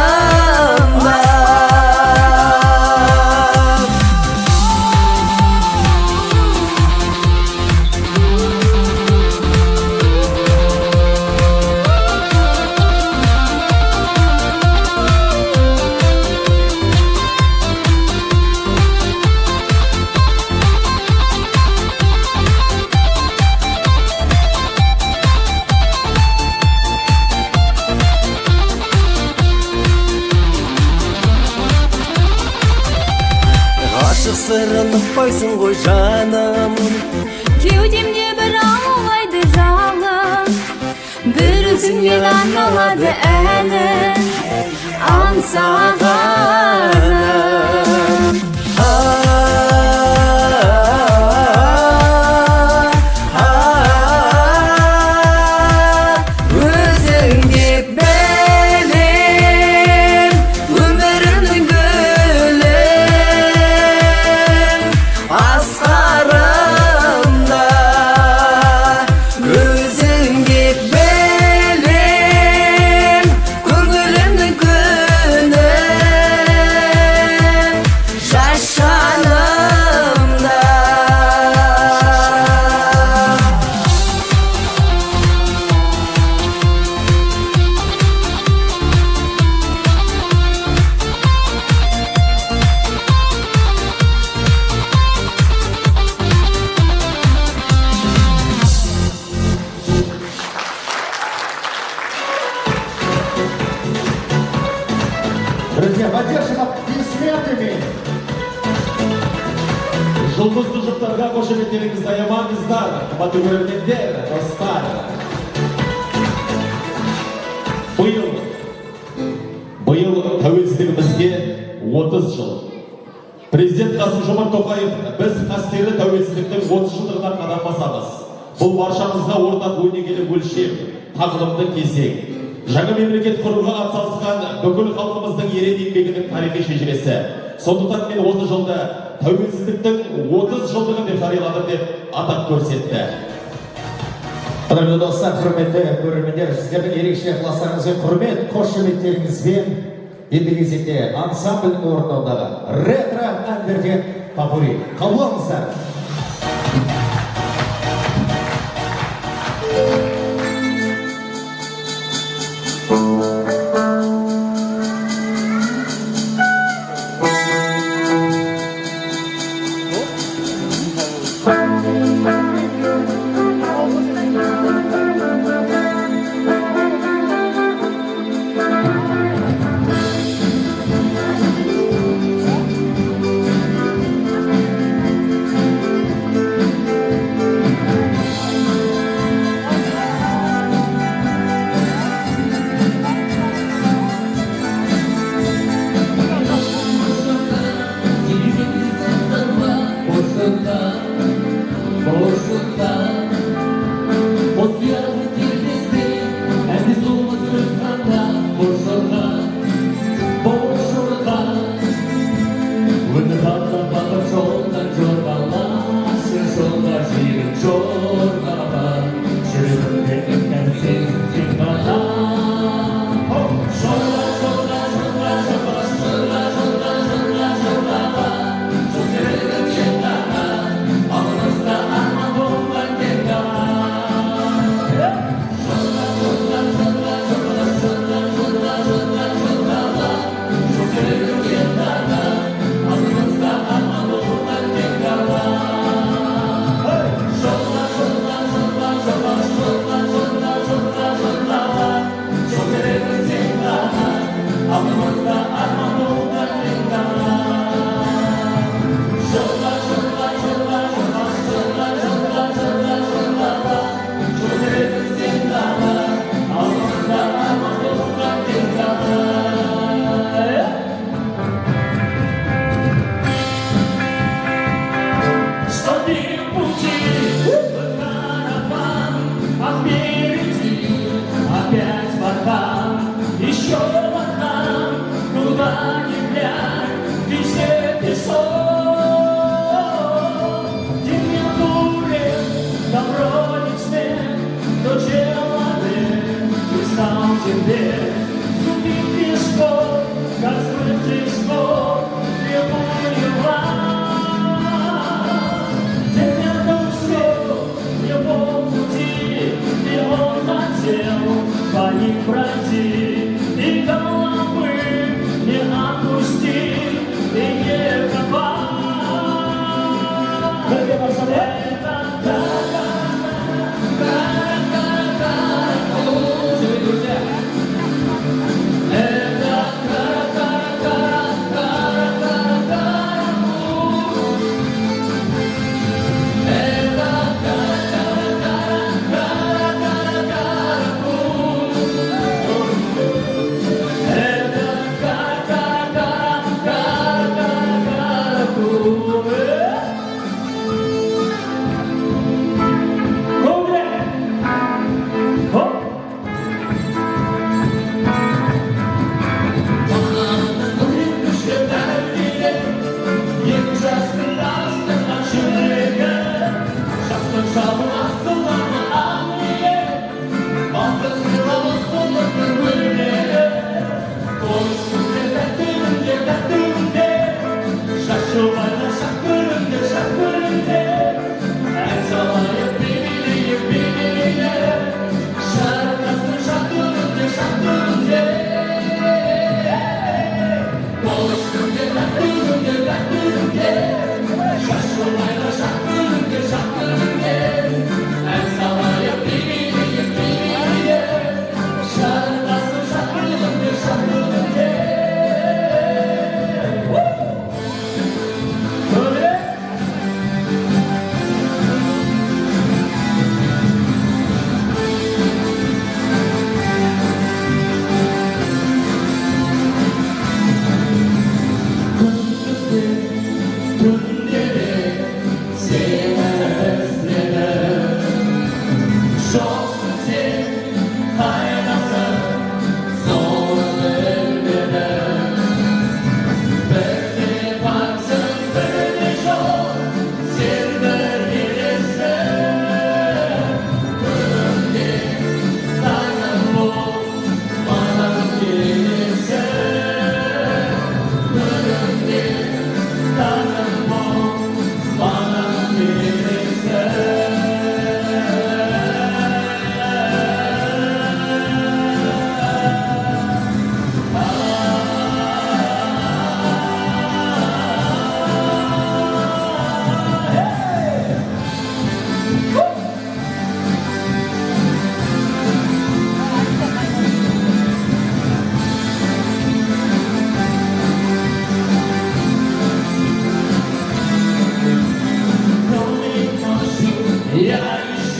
Ғашық сырын ұқпайсың ғой жаным, Кеудемде бір алулайды жалын, бір өзіңнен арналады әнім, аңсағаным. Өзіңе бәлем, өмірімнің гүлі, асқарымда. Өзіңе бәлем, көңілімнің күні, Жұлдызды жұптарға қошеметтеріңізді аямаңыздар, қымбатты көрермендер, достар. Биыл тәуелсіздігімізге 30 жыл. Президент Қасым-Жомарт Тоқаев біз қастерлі тәуелсіздіктің 30 жылдығына қадам басамыз. Бұл баршамызға ортақ өнегелі өлшем, тағылымды кезең. Жаңа мемлекет құруға атсалысқан бүкіл халқымыздың ерен еңбегінің тарихи шежіресі. Сондықтан мен осы жылда тәуелсіздіктің 30 жылдығын деп жарияладым деп атап көрсетті. Қадірлі достар, құрметті көрермендер, сіздердің ерекше ықыластарыңызбен, құрмет қошеметтеріңізбен енді кезекте ансамбльдің орындауындағы ретро әндерден попурри. Қабыл алыңыздар.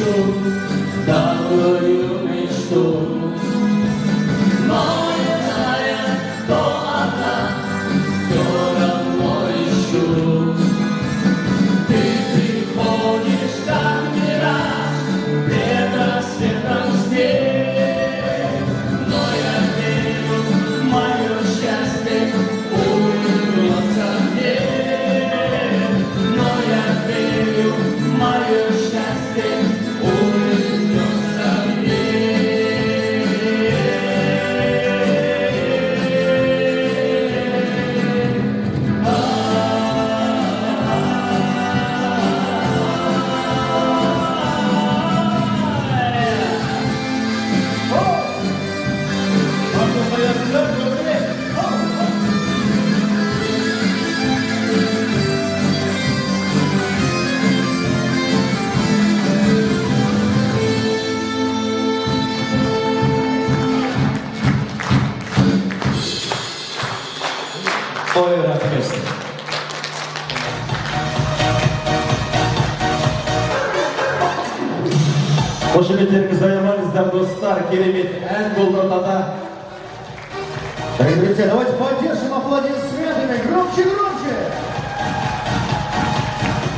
ищу, давнюю мечту. Но не зная, кто она, все равно ищу. Ты приходишь как мираж, пред рассветом снег. Но я верю, мое счастье улыбнется мне. Но я верю, мое счастье улыбнется мне. Ой, рахмет. Қошеметтеріңізді аямаңыздар, достар, керемет ән болды ортада. Дорогие друзья, давайте поддержим аплодисментами. Громче, громче.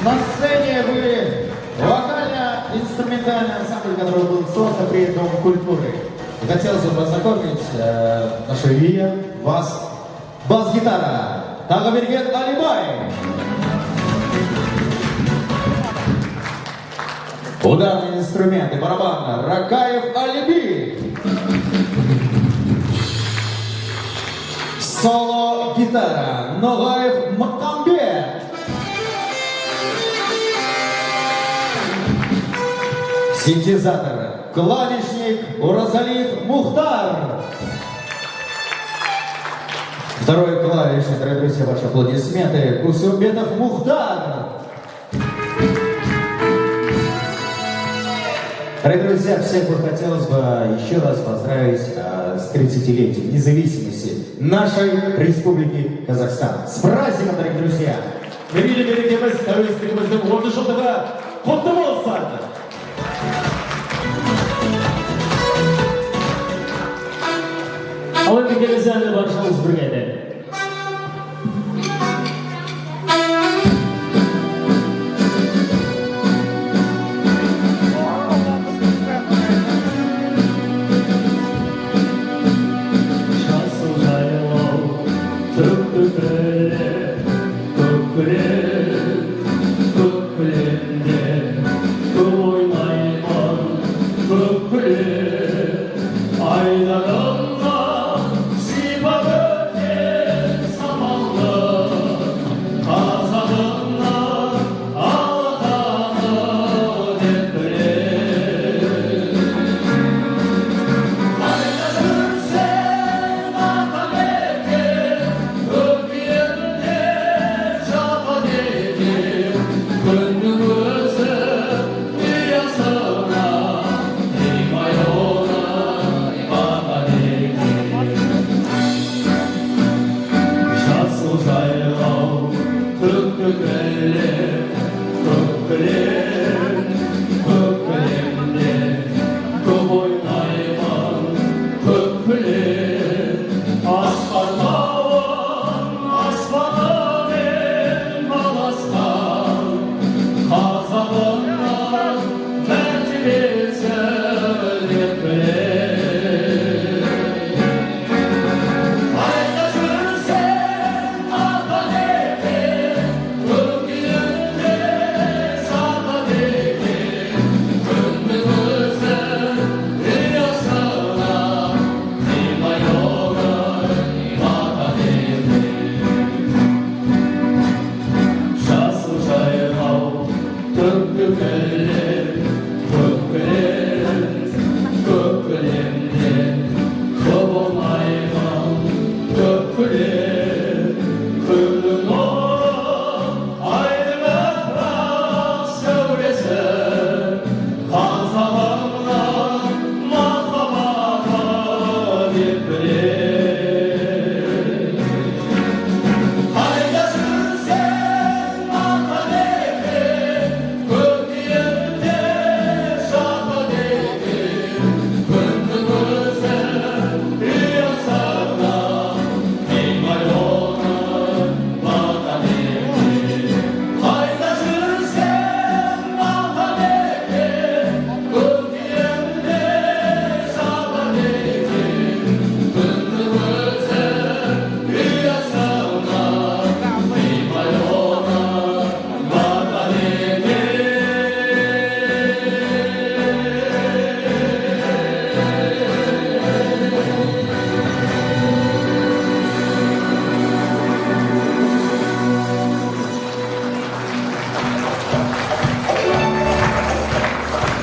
На сцене были вокально-инструментальный ансамбль, который был создан при Дом культуры. И хотелось бы познакомить нашу Вия, вас, бас-гитара, Тагаберген Алибай. Ударные инструменты, барабан, Ракаев Алиби. Соло-гитара, Ногаев Макамбет. Синтезатор, клавишник Уразалиев Мухтар. Второй клавишник, дорогие друзья, ваши аплодисменты, Кусумбетов Мухтар. Дорогие друзья, всех бы хотелось бы еще раз поздравить с 30-летием независимости нашей Республики Казахстан. С праздником, дорогие друзья! Мерейлі мерекеміз тәуелсіздігіміздің 10 жылдығы құтты болсын! Ал енді келесі әнді баршаңыз бірге де. Жасыл жайлау, түкті күлі, көккүлемде, көп ойнаймын, көккүлем, айналымға сипап өте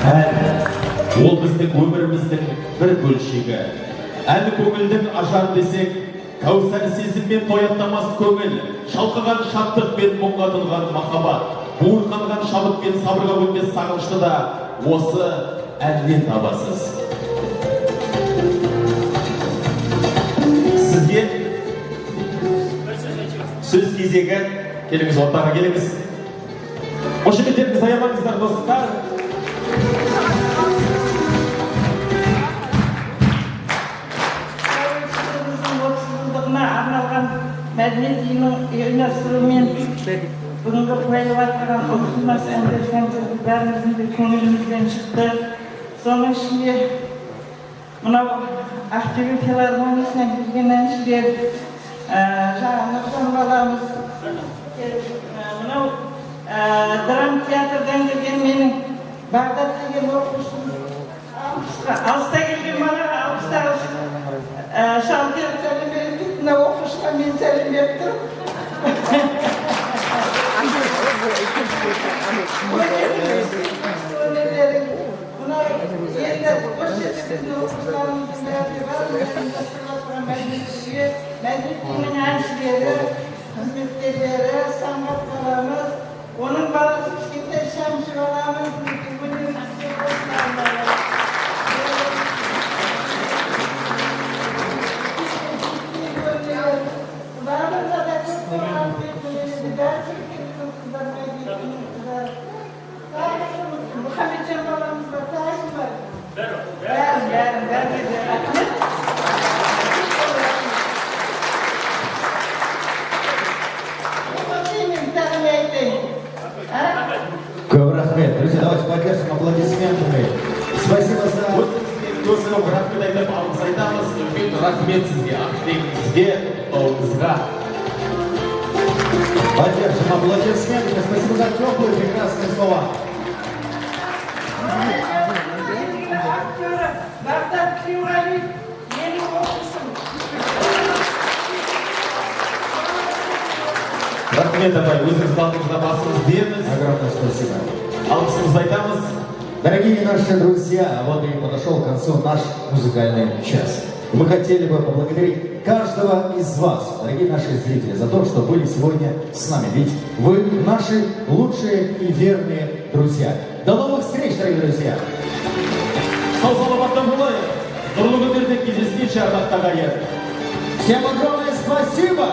Ол біздің өміріміздің бір бөлшегі. Әні көңілдің ажар десек, кәусар сезіммен тояттамас көңіл, шалқыған шаттық пен мұңға толған махаббат, буырқанған шабыт пен сабырға көнбес сағынышты да осы әннен табасыз. Сізге сөз кезегі, келіңіз, ортаға келіңіз. Қошеметтеріңізді аямаңыздар, достар. арналған мәдениет үйінің ұйымдастыруымен бүгінгі қойылып жатқан ұлтымас әндер концерті бәріміздің де көңілімізден шықты. Соның ішінде мынау Ақтөбе филармониясынан келген әншілер, жаңа Нұржан баламыз, мынау драма театрдан келген менің Бағдат деген оқушым, алыста келген балаға алыста шалқия сәлем беріп кетті, мына оқушыға мен сәлем беріп тұрмын. Мынау енді осы жерде оқушыларымыздың бәрі бар, мәдениет үйінің әншілері, қызметкерлері, самғат баламыз, оның баласы кішкентай Шәмші баламыз, өнерімізге қосылады. Мұхамеджан баламыз бар, тағым бар. Бәрін. Көп рахмет. Друзья, давайте поддержим аплодисментами. Спасибо за... Көзінің рахмет айтып, алғыс айтамыз. Үлкен рахмет сізге, Ақтеңізге, Бауыңызға. Поддержим аплодисментами. Спасибо за теплые, прекрасные слова. Бағдат Тілеуғали, менің оқушым. Рахмет, апай, өзіңіз алдыңызда басыңыз дейміз. Огромное спасибо. Алғысымызды айтамыз. Дорогие наши друзья, вот и подошел к концу наш музыкальный час. Мы хотели бы поблагодарить каждого из вас, дорогие наши зрители, за то, что были сегодня с нами. Ведь вы наши лучшие и верные друзья. До новых встреч, дорогие друзья! Сау-саламаттан болайық. Нұрлы күндерде кездескенше ардақтағы ағайын. Всем огромное спасибо!